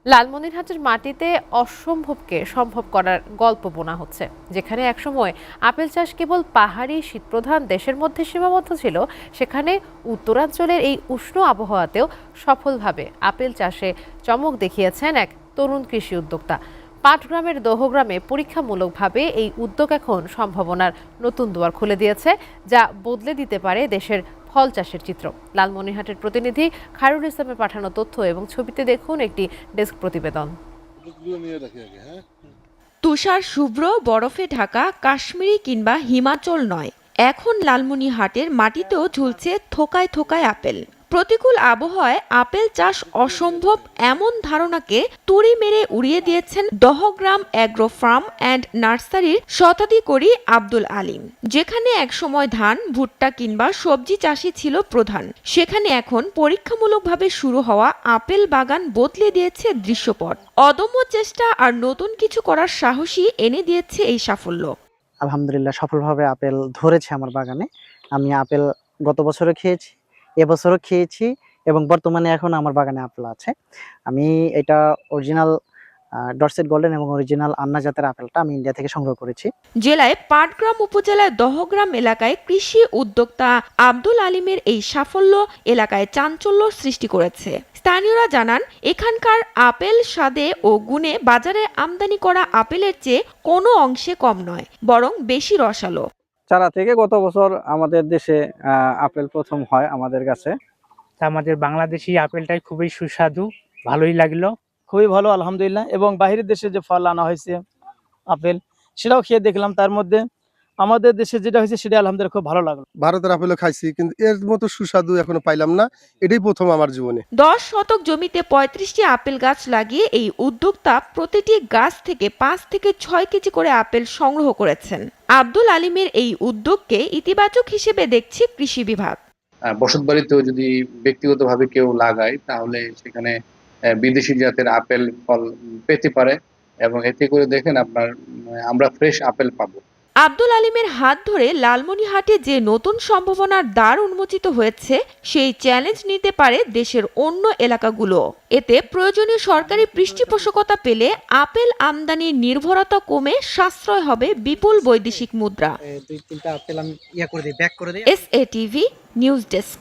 লালমনিরহাটের মাটিতে অসম্ভবকে সম্ভব করার গল্প বোনা হচ্ছে। যেখানে একসময় আপেল চাষ কেবল পাহাড়ি শীতপ্রধান দেশের মধ্যে সীমাবদ্ধ ছিল, সেখানে উত্তরাঞ্চলের এই উষ্ণ আবহাওয়াতেও সফলভাবে আপেল চাষে চমক দেখিয়েছেন এক তরুণ কৃষি উদ্যোক্তা। পাটগ্রামের দহগ্রামে পরীক্ষামূলকভাবে এই উদ্যোগ এখন সম্ভাবনার নতুন দুয়ার খুলে দিয়েছে, যা বদলে দিতে পারে দেশের ফল চাষের চিত্র। লালমনিরহাটের প্রতিনিধি খায়রুল ইসলামের পাঠানো তথ্য এবং ছবিতে দেখুন একটি ডেস্ক প্রতিবেদন। তুষার শুভ্র বরফে ঢাকা কাশ্মীরি কিংবা হিমাচল নয়, এখন লালমনিরহাটের মাটিতেও ঝুলছে থোকায় থোকায় আপেল। প্রতিকূল আবহাওয়ায় আপেল চাষ অসম্ভব এমন ধারণাকে তুড়ি মেরে উড়িয়ে দিয়েছেন দহগ্রাম অ্যাগ্রো ফার্ম অ্যান্ড নার্সারির শতাধিকরি আব্দুল আলিম। যেখানে একসময় ধান, ভুট্টা কিংবা সবজি চাষই ছিল প্রধান, সেখানে এখন পরীক্ষামূলকভাবে শুরু হওয়া আপেল বাগান বদলে দিয়েছে দৃশ্যপট। অদম্য চেষ্টা আর নতুন কিছু করার সাহসী এনে দিয়েছে এই সাফল্য। আলহামদুলিল্লাহ সফলভাবে আপেল ধরেছে আমার বাগানে। আমি আপেল গত বছরও খেয়েছি, এবছরও খেয়েছি এবং বর্তমানে এখন আমার বাগানে আপেল আছে। আমি এটা অরিজিনাল ডরসেট গোল্ডেন এবং অরিজিনাল আন্না জাতের আপেলটা আমি ইন্ডিয়া থেকে সংগ্রহ করেছি। জেলায় পাটগ্রাম উপজেলার দহগ্রাম এলাকায় কৃষি উদ্যোক্তা আব্দুল আলিমের এই সাফল্য এলাকায় চাঞ্চল্য সৃষ্টি করেছে। স্থানীয়রা জানান, এখানকার আপেল স্বাদে ও গুণে বাজারে আমদানি করা আপেলের চেয়ে কোনো অংশে কম নয়, বরং বেশি রসালো। চারা থেকে গত বছর আমাদের দেশে আপেল প্রথম হয় আমাদের কাছে। আমাদের বাংলাদেশি আপেলটাই খুবই সুস্বাদু, ভালোই লাগলো। খুবই ভালো আলহামদুলিল্লাহ। এবং বাহিরের দেশে যে ফল আনা হয়েছে আপেল, সেটাও খেয়ে দেখলাম। তার মধ্যে আমাদের দেশে যেটা হয়েছে সেটা আলহামদুলিল্লাহ খুব ভালো লাগলো। ভারতের আপেলও খাইছি, কিন্তু এর মতো সুস্বাদু এখনো পাইলাম না। এটাই প্রথম আমার জীবনে। 10 শতক জমিতে 35টি আপেল গাছ লাগিয়ে এই উদ্যোক্তা প্রতিটি গাছ থেকে 5 থেকে 6 কেজি করে আপেল সংগ্রহ করেছেন। আব্দুল আলিমের এই উদ্যোগকে ইতিবাচক হিসেবে দেখছে কৃষি বিভাগ। বসতবাড়িতেও যদি ব্যক্তিগতভাবে কেউ লাগায়, তাহলে সেখানে বিদেশি জাতের আপেল ফল পেতে পারে এবং এতে করে দেখেন আমরা ফ্রেশ আপেল পাবো। আব্দুল আলিমের হাত ধরে লালমনিরহাটে যে নতুন সম্ভাবনার দ্বার উন্মোচিত হয়েছে, সেই চ্যালেঞ্জ নিতে পারে দেশের অন্য এলাকাগুলো। এতে প্রয়োজনীয় সরকারি পৃষ্ঠপোষকতা পেলে আপেল আমদানির নির্ভরতা কমে সাশ্রয় হবে বিপুল বৈদেশিক মুদ্রা। দুই তিনটা আপেল আমি করে দিই, ব্যাক করে দিই। SATV news desk.